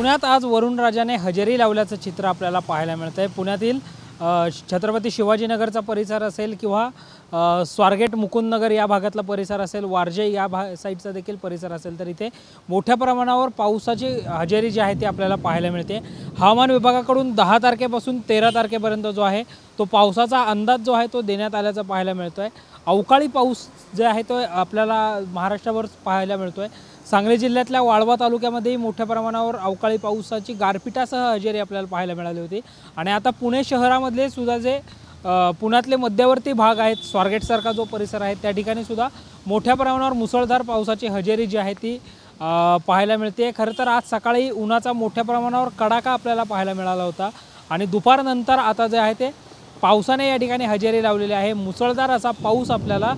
पुण्यात आज वरुणराजाने हजेरी लावल्याचं चित्र आपल्याला पाहायला मिळतंय। पुण्यातील छत्रपती शिवाजीनगरचा परिसर असेल किंवा स्वारगेट मुकुंदनगर या भागातला परिसर असेल, वारजे या साइडचा देखील परिसर असेल, तर इथे मोठ्या प्रमाणावर पावसाची हजेरी जी आहे ती आपल्याला पाहायला मिळते। हवामान विभागाकडून 10 तारखेपासून 13 तारखेपर्यंत जो आहे तो पावसाचा अंदाज जो आहे तो देण्यात आल्याचं पाहायला मिळतोय। अवकाळी पाऊस जे आहे तो आपल्याला महाराष्ट्रावर पाहायला मिळतोय। सांगली जिल्ह्यातल्या वाळवा तालुक्यामध्ये मोठ्या प्रमाणावर अवकाळी पावसाची गारपिटासह हजेरी आपल्याला पाहायला मिळाली होती। आणि आता पुणे शहरामधले सुद्धा जे पुण्यातले मध्यवर्ती भाग आहेत, स्वारगेट सारखा जो परिसर आहे त्या ठिकाणी सुद्धा मोठ्या प्रमाणावर मुसळधार पावसाची हजेरी जी आहे ती पाहायला मिळते। खरं तर आज सकाळी उन्हाचा मोठ्या प्रमाणावर कडाका आपल्याला पाहायला मिळाला होता आणि दुपारनंतर आता जे आहे ते पावसाने या ठिकाणी हजेरी लावलेली आहे। मुसळधार असा पाऊस आपल्याला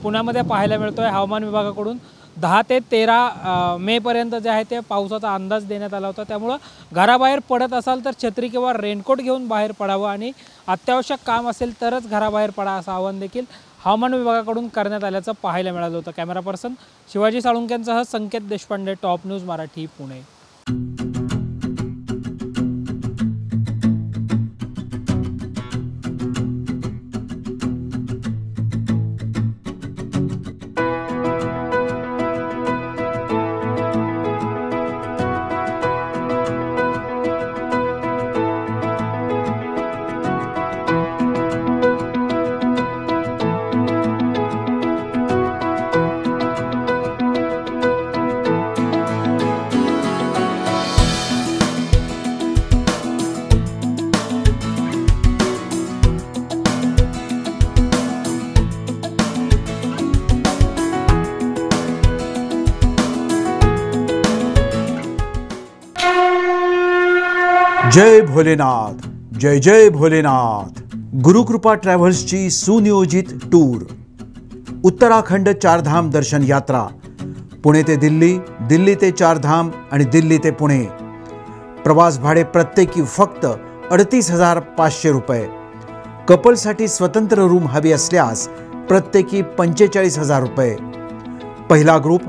पुण्यामध्ये पाहायला मिळतोय। हवामान विभागाकडून 10 ते 13 मे पर्यंत जे आहे ते पावसाचा अंदाज देण्यात आला होता। त्यामुळे घराबाहेर पडत असाल तर छत्री किंवा रेनकोट घेऊन बाहेर पडावं आणि अत्यावश्यक काम असेल तरच घराबाहेर पडा असं आवाहन देखील हवामान विभागाकडून करण्यात आल्याचं पाहायला मिळालं होतं। कॅमेरा पर्सन शिवाजी साळुंक्यांसह संकेत देशपांडे, टॉप न्यूज मराठी, पुणे। जय भोलेनाथ, जय जय भोलेनाथ। गुरुकृपा ट्रॅव्हल्सची सुनियोजित टूर, उत्तराखंड चारधाम दर्शन यात्रा, पुणे ते दिल्ली, दिल्ली ते चारधाम आणि दिल्ली ते पुणे। प्रवास भाडे प्रत्येकी फक्त 38,500 रुपये। कपलसाठी स्वतंत्र रूम हवी असल्यास प्रत्येकी 45,000 रुपये। पहिला ग्रुप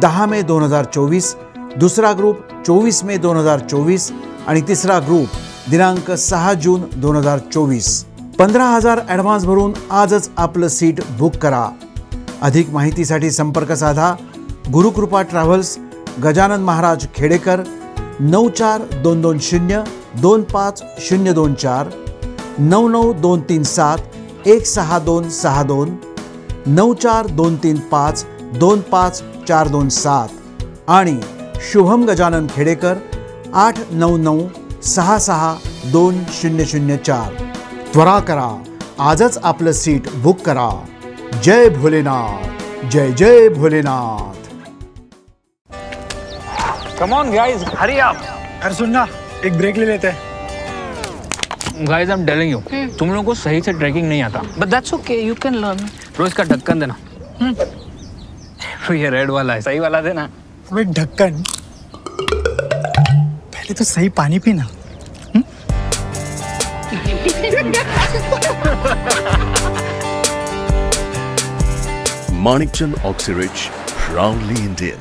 10 मे 2024, दुसरा ग्रुप 24 मे 2024 आणि तिसरा ग्रुप दिनांक 6 जून 2024। 15,000 ॲडव्हान्स भरून आजच आपलं सीट बुक करा। अधिक माहितीसाठी संपर्क साधा गुरुकृपा ट्रॅव्हल्स, गजानन महाराज खेडेकर, 9422025024, 9923716262, 9423525427 आणि शुभम गजानन खेडेकर 8996620004। त्वरा करा, आजच आपलं सीट बुक करा। जय भोलेनाथ, जय जय Bholenath. Come on guys, hurry up. यार सुन ना, एक ब्रेक ले लेते हैं। Guys, I'm telling you, तुम लोगों को सही से ट्रैकिंग नहीं आता। But that's okay, you can learn. रोज का ढक्कन देना। ये रेड वाला है, सही वाला देना। अबे ढक्कन, पहले तो सही पानी पीना। Manikchand Oxyrich, proudly Indian.